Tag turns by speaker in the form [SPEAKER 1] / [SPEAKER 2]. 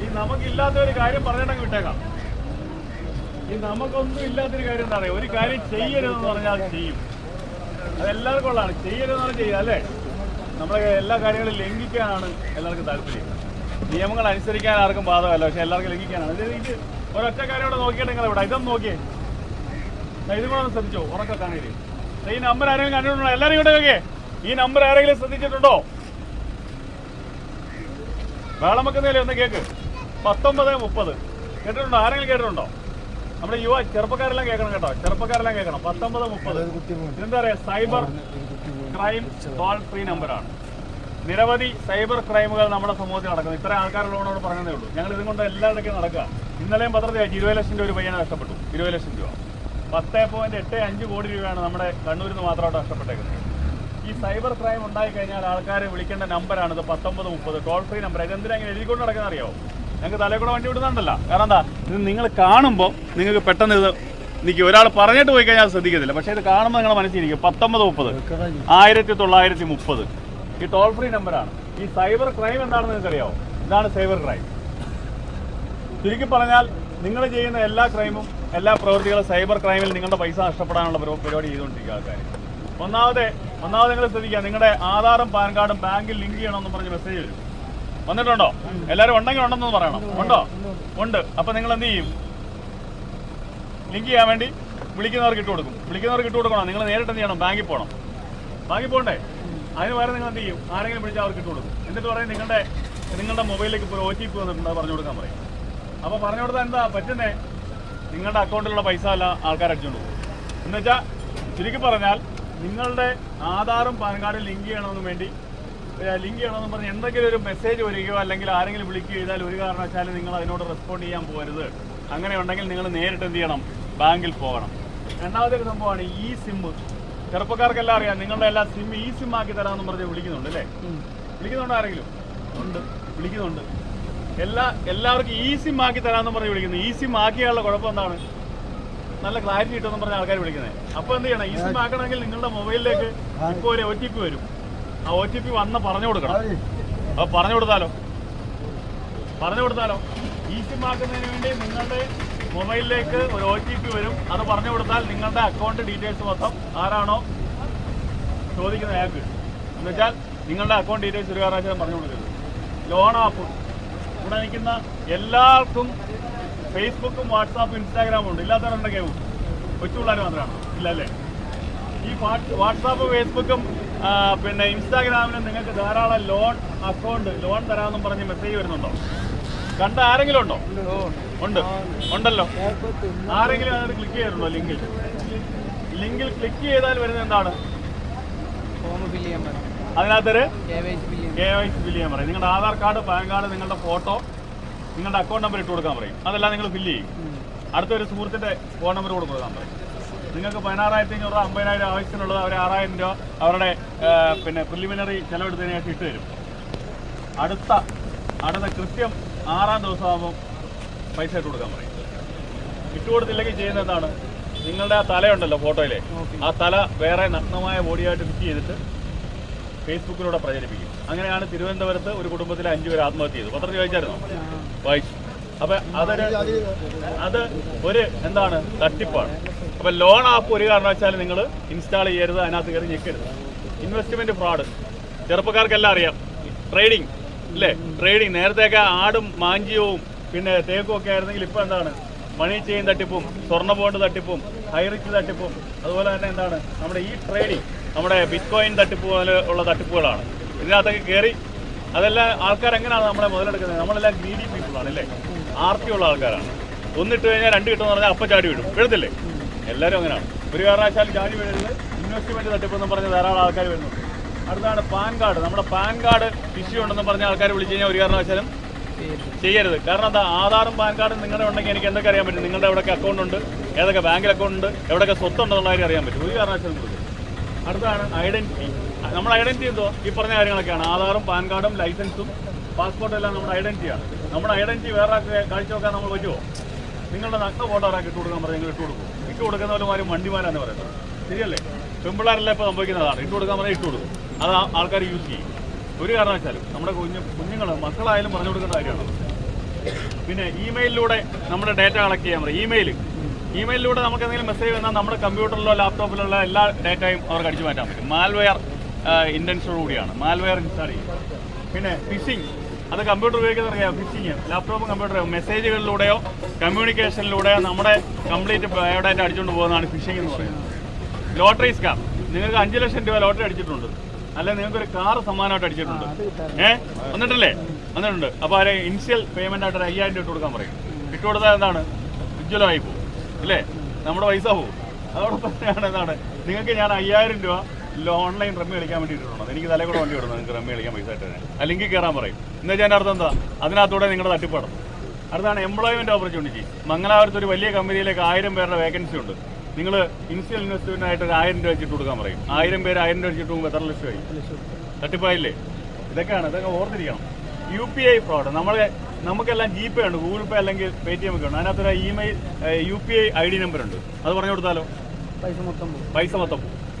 [SPEAKER 1] ഈ നമുക്കില്ലാത്ത ഒരു കാര്യം പറഞ്ഞിട്ടങ്ങ് വിട്ടേക്കാം. ഈ നമുക്കൊന്നും ഇല്ലാത്തൊരു കാര്യം എന്താ പറയുക, ഒരു കാര്യം ചെയ്യരുതെന്ന് പറഞ്ഞാൽ അത് ചെയ്യും. അതെല്ലാവർക്കും ഉള്ളതാണ്. ചെയ്യരുതെന്ന് പറഞ്ഞാൽ ചെയ്യുക അല്ലേ. നമ്മളെ എല്ലാ കാര്യങ്ങളും ലംഘിക്കാനാണ് എല്ലാവർക്കും താല്പര്യം. നിയമങ്ങൾ അനുസരിക്കാൻ ആർക്കും ബാധകമല്ല, പക്ഷെ എല്ലാവർക്കും ലംഘിക്കാനാണ്. ഇത് ഒരൊറ്റ കാര്യം ഇവിടെ നോക്കിയിട്ട് നിങ്ങൾ ഇവിടെ ഇതൊന്നും നോക്കിയേ, ഇതും കൂടെ ഒന്ന് ശ്രദ്ധിച്ചോ. ഉറക്കെ കാണരുത്. ഈ നമ്പർ ആരെങ്കിലും കണ്ടിട്ടുണ്ടോ? എല്ലാവരും ഇവിടെ നോക്കിയേ. ഈ നമ്പർ ആരെങ്കിലും ശ്രദ്ധിച്ചിട്ടുണ്ടോ? വേളം വെക്കുന്നതിൽ ഒന്ന് കേക്ക്. 1930 കേട്ടിട്ടുണ്ടോ? ആരെങ്കിലും കേട്ടിട്ടുണ്ടോ? നമ്മുടെ ചെറുപ്പക്കാരെല്ലാം കേൾക്കണം കേട്ടോ, ചെറുപ്പക്കാരെല്ലാം കേൾക്കണം. 1930 ഇതെന്താ പറയുക, സൈബർ ക്രൈം ടോൾ ഫ്രീ നമ്പറാണ്. നിരവധി സൈബർ ക്രൈമുകൾ നമ്മുടെ സമൂഹത്തിൽ നടക്കുന്നു. ഇത്ര ആൾക്കാരുള്ളതുകൊണ്ടോട് പറഞ്ഞതേ ഉള്ളൂ. ഞങ്ങൾ ഇതും കൊണ്ട് എല്ലായിടയ്ക്കും നടക്കുക. ഇന്നലെയും പത്രത്തിൽ 20 ലക്ഷം രൂപ ഒരു പയ്യനെ നഷ്ടപ്പെട്ടു. 20 ലക്ഷം രൂപ, 10.85 കോടി രൂപയാണ് നമ്മുടെ കണ്ണൂരിൽ നിന്ന് മാത്രമായിട്ട് നഷ്ടപ്പെട്ടേക്കുന്നത്. ഈ സൈബർ ക്രൈം ഉണ്ടായിക്കഴിഞ്ഞാൽ ആൾക്കാരെ വിളിക്കേണ്ട നമ്പറാണിത് 1930 ടോൾ ഫ്രീ നമ്പർ. ഇതെന്തിനാ ഇങ്ങനെ എഴുതിക്കൊണ്ട് നടക്കുന്ന അറിയാമോ? ഞങ്ങൾക്ക് തലയിൽ കൂടെ വണ്ടി വിടുന്നുണ്ടല്ലോ. കാരണം എന്താ, ഇത് നിങ്ങൾ കാണുമ്പോൾ നിങ്ങൾക്ക് പെട്ടെന്ന് ഇത് നിൽക്കും. ഒരാൾ പറഞ്ഞിട്ട് പോയി കഴിഞ്ഞാൽ ശ്രദ്ധിക്കത്തില്ല, പക്ഷേ ഇത് കാണുമ്പോൾ നിങ്ങൾ മനസ്സിലിരിക്കും. 1930 1930 ഈ ടോൾ ഫ്രീ നമ്പറാണ്. ഈ സൈബർ ക്രൈം എന്താണെന്ന് നിങ്ങൾക്ക് അറിയാമോ? ഇതാണ് സൈബർ ക്രൈം. ചുരുക്കി പറഞ്ഞാൽ നിങ്ങൾ ചെയ്യുന്ന എല്ലാ ക്രൈമും എല്ലാ പ്രവൃത്തികളും സൈബർ ക്രൈമിൽ നിങ്ങളുടെ പൈസ നഷ്ടപ്പെടാനുള്ള പരിപാടി ചെയ്തുകൊണ്ടിരിക്കുക ആൾക്കാർ. ഒന്നാമത് നിങ്ങൾ ശ്രദ്ധിക്കുക, നിങ്ങളുടെ ആധാറും പാൻ കാർഡും ബാങ്കിൽ ലിങ്ക് ചെയ്യണമെന്ന് പറഞ്ഞ് മെസ്സേജ് വരും. വന്നിട്ടുണ്ടോ? എല്ലാവരും ഉണ്ടെങ്കിൽ ഉണ്ടെന്ന് പറയണം. ഉണ്ടോ? ഉണ്ട്. അപ്പം നിങ്ങൾ എന്ത് ചെയ്യും? ലിങ്ക് ചെയ്യാൻ വേണ്ടി വിളിക്കുന്നവർക്ക് ഇട്ട് കൊടുക്കും. വിളിക്കുന്നവർക്ക് ഇട്ട് കൊടുക്കണം. നിങ്ങൾ നേരിട്ട് എന്ത് ചെയ്യണം? ബാങ്കിൽ പോകണം. ബാങ്കിൽ പോകണ്ടേ? അതിന് പകരം നിങ്ങൾ എന്ത് ചെയ്യും? ആരെങ്കിലും വിളിച്ചാൽ അവർക്ക് ഇട്ട് കൊടുക്കും. എന്നിട്ട് പറയും നിങ്ങളുടെ മൊബൈലിലേക്ക് ഇപ്പോൾ OTP വന്നിട്ടുണ്ട്, പറഞ്ഞു കൊടുക്കാൻ പറയും. അപ്പോൾ പറഞ്ഞു കൊടുത്താൽ എന്താ പറ്റുന്നേ? നിങ്ങളുടെ അക്കൗണ്ടിലുള്ള പൈസ അല്ല ആൾക്കാർ അടിച്ചുകൊണ്ട് പോകും. എന്നുവെച്ചാൽ ചുരുക്കി പറഞ്ഞാൽ നിങ്ങളുടെ ആധാറും പാൻ കാർഡും ലിങ്ക് ചെയ്യണമെന്ന് പറഞ്ഞ് എന്തെങ്കിലും ഒരു മെസ്സേജ് വരികയോ അല്ലെങ്കിൽ ആരെങ്കിലും വിളിക്കുകയോ ചെയ്താൽ ഒരു കാരണവശാലും നിങ്ങൾ അതിനോട് റെസ്പോണ്ട് ചെയ്യാൻ പോകരുത്. അങ്ങനെ ഉണ്ടെങ്കിൽ നിങ്ങൾ നേരിട്ട് എന്ത് ചെയ്യണം? ബാങ്കിൽ പോകണം. രണ്ടാമത്തെ ഒരു സംഭവമാണ് ഈ സിം. ചെറുപ്പക്കാർക്കെല്ലാം അറിയാം, നിങ്ങളുടെ എല്ലാ സിം ഈ സിം ആക്കി തരാമെന്ന് പറഞ്ഞ് വിളിക്കുന്നുണ്ട് അല്ലേ? വിളിക്കുന്നുണ്ട് ആരെങ്കിലും? ഉണ്ട്, വിളിക്കുന്നുണ്ട്. എല്ലാവർക്കും ഈ സിം ആക്കി തരാമെന്ന് പറഞ്ഞ് വിളിക്കുന്നു. ഈ സിം ആക്കിയാലുള്ള കുഴപ്പം എന്താണ്? നല്ല ക്ലാരിറ്റി കിട്ടുമെന്ന് പറഞ്ഞ ആൾക്കാർ വിളിക്കുന്നത്. അപ്പോൾ എന്ത് ചെയ്യണം? ഈ സിം ആക്കണമെങ്കിൽ നിങ്ങളുടെ മൊബൈലിലേക്ക് ഇപ്പോൾ ഒരു OTP വരും. ആ OTP വന്ന് പറഞ്ഞു കൊടുക്കണം. അപ്പോൾ പറഞ്ഞു കൊടുത്താലോ ഈ സിം ആക്കുന്നതിന് വേണ്ടി നിങ്ങളുടെ മൊബൈലിലേക്ക് ഒരു OTP വരും. അത് പറഞ്ഞു കൊടുത്താൽ നിങ്ങളുടെ അക്കൗണ്ട് ഡീറ്റെയിൽസ് മൊത്തം ആരാണോ ചോദിക്കുന്ന അയാൾക്ക്, എന്നുവെച്ചാൽ നിങ്ങളുടെ അക്കൗണ്ട് ഡീറ്റെയിൽസ് ഒരു കാരണവശാലും പറഞ്ഞു കൊടുക്കരുത്. ലോൺ ആപ്പ് ഇവിടെ നിൽക്കുന്ന എല്ലാവർക്കും ഫേസ്ബുക്കും വാട്സാപ്പും ഇൻസ്റ്റാഗ്രാമും ഉണ്ട്. ഇല്ലാത്തവരുണ്ടെങ്കിൽ കൊച്ചു പിള്ളേർ മാത്രമാണ് ഇല്ല അല്ലേ? ഈ വാട്സാപ്പ് ഫേസ്ബുക്കും പിന്നെ ഇൻസ്റ്റാഗ്രാമിനും നിങ്ങൾക്ക് ധാരാളം ലോൺ തരാമെന്നും പറഞ്ഞ് മെസ്സേജ് വരുന്നുണ്ടോ? കണ്ട ആരെങ്കിലും ഉണ്ടോ? ഉണ്ടല്ലോ. ആരെങ്കിലും അതിനകത്ത് ക്ലിക്ക് ചെയ്തിട്ടുണ്ടോ? ലിങ്കിൽ ക്ലിക്ക് ചെയ്താൽ വരുന്നത് എന്താണ്? അതിനകത്തൊരു KYC ബില്ല് ചെയ്യാൻ പറയും. നിങ്ങളുടെ ആധാർ കാർഡ്, പാൻ കാർഡ്, നിങ്ങളുടെ ഫോട്ടോ, നിങ്ങളുടെ അക്കൗണ്ട് നമ്പർ ഇട്ട് കൊടുക്കാൻ പറയും. അതെല്ലാം നിങ്ങൾ ഫില്ല് ചെയ്യും. അടുത്തൊരു സുഹൃത്തിൻ്റെ ഫോൺ നമ്പർ കൊടുക്കാൻ പറയും. നിങ്ങൾക്ക് 16,500 രൂപ 50,000 ആവശ്യത്തിനുള്ളത് അവർ 6,000 രൂപ അവരുടെ പിന്നെ പ്രിലിമിനറി ചിലവെടുത്തതിന് ശേഷം ഇട്ട് തരും. അടുത്ത കൃത്യം 6-ാം ദിവസമാകുമ്പോൾ പൈസ ഇട്ട് കൊടുക്കാൻ പറയും. ഇട്ട് കൊടുത്തില്ലെങ്കിൽ ചെയ്യുന്നത് എന്താണ്? നിങ്ങളുടെ ആ തലയുണ്ടല്ലോ ഫോട്ടോയിലെ, ആ തല വേറെ നഗ്നമായ ബോഡിയായിട്ട് ഫിറ്റ് ചെയ്തിട്ട് ഫേസ്ബുക്കിലൂടെ പ്രചരിപ്പിക്കും. അങ്ങനെയാണ് തിരുവനന്തപുരത്ത് ഒരു കുടുംബത്തിലെ 5 പേര് ആത്മഹത്യ ചെയ്തു. പത്രത്തിൽ വായിച്ചായിരുന്നോ? വായിച്ചു. അപ്പം അത് ഒരു എന്താണ്? തട്ടിപ്പാണ്. അപ്പം ലോൺ ആപ്പ് ഒരു കാരണവശാലും നിങ്ങൾ ഇൻസ്റ്റാൾ ചെയ്യരുത്, അതിനകത്ത് കയറി ഞെക്കരുത്. ഇൻവെസ്റ്റ്മെൻറ്റ് ഫ്രോഡ് ചെറുപ്പക്കാർക്കെല്ലാം അറിയാം. ട്രേഡിങ് അല്ലേ? ട്രേഡിങ് നേരത്തെയൊക്കെ ആടും മാഞ്ചിയവും പിന്നെ തേക്കും ഒക്കെ ആയിരുന്നെങ്കിൽ ഇപ്പോൾ എന്താണ്? മണി ചെയിൻ തട്ടിപ്പും സ്വർണ്ണ ബോണ്ട് തട്ടിപ്പും ഹൈറിച്ച് തട്ടിപ്പും അതുപോലെ തന്നെ എന്താണ് നമ്മുടെ ഈ ട്രേഡിങ്, നമ്മുടെ ബിറ്റ്കോയിൻ തട്ടിപ്പ് പോലെ ഉള്ള തട്ടിപ്പുകളാണ്. ഇതിനകത്തൊക്കെ കയറി അതെല്ലാം ആൾക്കാരെങ്ങനെയാണ് നമ്മളെ മുതലെടുക്കുന്നത്? നമ്മളെല്ലാം ഗ്രീഡി പീപ്പിളാണ് അല്ലേ? ആർത്തിയുള്ള ആൾക്കാരാണ്. ഒന്നിട്ട് കഴിഞ്ഞാൽ 2 കിട്ടുമെന്ന് പറഞ്ഞാൽ അപ്പം ചാടി വിടും. വീഴത്തില്ലേ? എല്ലാവരും അങ്ങനെയാണ്. ഒരു കാരണവശാലും ചാടി വീഴുന്നത് ഇൻവെസ്റ്റ്മെൻറ്റ് തട്ടിപ്പെന്ന് പറഞ്ഞ് ധാരാളം ആൾക്കാർ വരുന്നുണ്ട്. അടുത്താണ് പാൻ കാർഡ്. നമ്മുടെ പാൻ കാർഡ് ഇഷ്യൂ ഉണ്ടെന്ന് പറഞ്ഞ ആൾക്കാർ വിളിച്ചു കഴിഞ്ഞാൽ ഒരു കാരണവശാലും ചെയ്യരുത്. കാരണം എന്താ? ആധാറും പാൻ കാർഡും നിങ്ങളുടെ ഉണ്ടെങ്കിൽ എനിക്ക് എന്തൊക്കെ അറിയാൻ പറ്റും? നിങ്ങളുടെ എവിടെയൊക്കെ അക്കൗണ്ട് ഉണ്ട്, ഏതൊക്കെ ബാങ്കിൽ അക്കൗണ്ട് ഉണ്ട്, എവിടെയൊക്കെ സ്വത്തുണ്ടെന്നുള്ള കാര്യം അറിയാൻ പറ്റും. ഒരു കാരണവശാലും കൊടുക്കും. അടുത്താണ് ഐഡൻറ്റിറ്റി. നമ്മുടെ ഐഡൻറ്റിറ്റി എന്തോ? ഈ പറഞ്ഞ കാര്യങ്ങളൊക്കെയാണ്. ആധാറും പാൻ കാർഡും ലൈസൻസും പാസ്പോർട്ടും എല്ലാം നമ്മുടെ ഐഡൻറ്റിറ്റിയാണ്. നമ്മുടെ ഐഡൻറ്റിറ്റി വേറെ കാഴ്ചവെക്കാൻ നമ്മൾ പറ്റുമോ? നിങ്ങളുടെ നഗ്ന ഫോട്ടോ ആരാക്കി ഇട്ട് കൊടുക്കാൻ പറഞ്ഞാൽ നിങ്ങൾ ഇട്ട് കൊടുക്കും. ഇട്ട് കൊടുക്കുന്നവരുമാരും വണ്ടിമാരാന്ന് പറയുന്നത് ശരിയല്ലേ? പെൺപിള്ളേരെല്ലാം ഇപ്പോൾ സംഭവിക്കുന്നതാണ്. ഇട്ട് കൊടുക്കാൻ പറഞ്ഞാൽ ഇട്ട് കൊടുക്കും. അത് ആൾക്കാർ യൂസ് ചെയ്യും. ഒരു കാരണവശാലും നമ്മുടെ കുഞ്ഞുങ്ങൾ മക്കളായാലും പറഞ്ഞു കൊടുക്കേണ്ട കാര്യമാണ്. പിന്നെ ഇമെയിലിലൂടെ നമ്മുടെ ഡേറ്റ കളക്ട് ചെയ്യാൻ പറയും. ഇമെയിലിലൂടെ നമുക്ക് എന്തെങ്കിലും മെസ്സേജ് വന്നാൽ നമ്മുടെ കമ്പ്യൂട്ടറിലോ ലാപ്ടോപ്പിലുള്ള എല്ലാ ഡേറ്റയും അവർക്ക് അടിച്ചു മാറ്റാൻ പറ്റും. മാൽവെയർ ഇൻറ്റൻഷനോടുകൂടിയാണ് മാൽവെയർ ഇൻസ്റ്റാൾ ചെയ്യും. പിന്നെ ഫിഷിംഗ്, അത് കമ്പ്യൂട്ടർ ഉപയോഗിക്കുന്നറിയാം. ഫിഷിംഗ് ലാപ്ടോപ്പും കമ്പ്യൂട്ടറും മെസ്സേജുകളിലൂടെയോ കമ്മ്യൂണിക്കേഷനിലൂടെയോ നമ്മുടെ കംപ്ലീറ്റ് ബയോഡാറ്റ അടിച്ചുകൊണ്ട് പോകുന്നതാണ് ഫിഷിംഗ് എന്ന് പറയുന്നത്. ലോട്ടറി സ്കാം, നിങ്ങൾക്ക് 5 ലക്ഷം രൂപ ലോട്ടറി അടിച്ചിട്ടുണ്ട്, അല്ലെങ്കിൽ നിങ്ങൾക്കൊരു കാർ സമ്മാനമായിട്ട് അടിച്ചിട്ടുണ്ട്, വന്നിട്ടുണ്ട്. അപ്പോൾ അവരെ ഇനിഷ്യൽ പേയ്മെന്റ് ആയിട്ട് 5000 രൂപ ഇട്ട് കൊടുക്കാൻ പറയും. ഇട്ട് കൊടുത്താൽ എന്താണ്, ഉജ്ജ്വലമായി പോകും അല്ലേ, നമ്മുടെ പൈസ പോകും. അതോടൊപ്പം തന്നെയാണ് എന്താണ്, നിങ്ങൾക്ക് ഞാൻ 5000 രൂപ ഓൺലൈൻ റമ്മി കളിക്കാൻ വേണ്ടിയിട്ടുണ്ട്, എനിക്ക് തലകൂടെ വണ്ടി വിടുന്നത്, നിങ്ങൾക്ക് റമ്മി കളിക്കാൻ പൈസ ആയിട്ട് തന്നെ അല്ലെങ്കിൽ കയറാൻ പറയും. എന്ന് വെച്ചാൽ അർത്ഥം എന്താ, അതിനകത്തൂടെ നിങ്ങളുടെ തട്ടിപ്പാടും. അടുത്താണ് എംപ്ലോയ്മെന്റ് ഓപ്പർച്യൂണിറ്റി. മംഗലാപുരത്ത് ഒരു വലിയ കമ്പനിയിലേക്ക് 1000 പേരുടെ വേക്കൻസി ഉണ്ട്. നിങ്ങൾ ഇനിഷ്യൽ ഇൻവെസ്റ്റ്മെന്റായിട്ട് 1000 രൂപ വെച്ചിട്ട് കൊടുക്കാൻ പറയും. 1000 പേര് 1000 രൂപ വെച്ചിട്ട് പോകുമ്പോൾ എത്ര ലക്ഷമായി? തട്ടിപ്പായില്ലേ? ഇതൊക്കെ ഓർത്തിരിക്കണം. UPI ഫ്രോഡ്, നമുക്കെല്ലാം GPay ഉണ്ട്, ഗൂഗിൾ പേ അല്ലെങ്കിൽ Paytm ഒക്കെ ഉണ്ട്. അതിനകത്തൊരു UPI ID നമ്പർ ഉണ്ട്, അത് പറഞ്ഞു കൊടുത്താലോ പൈസ മൊത്തം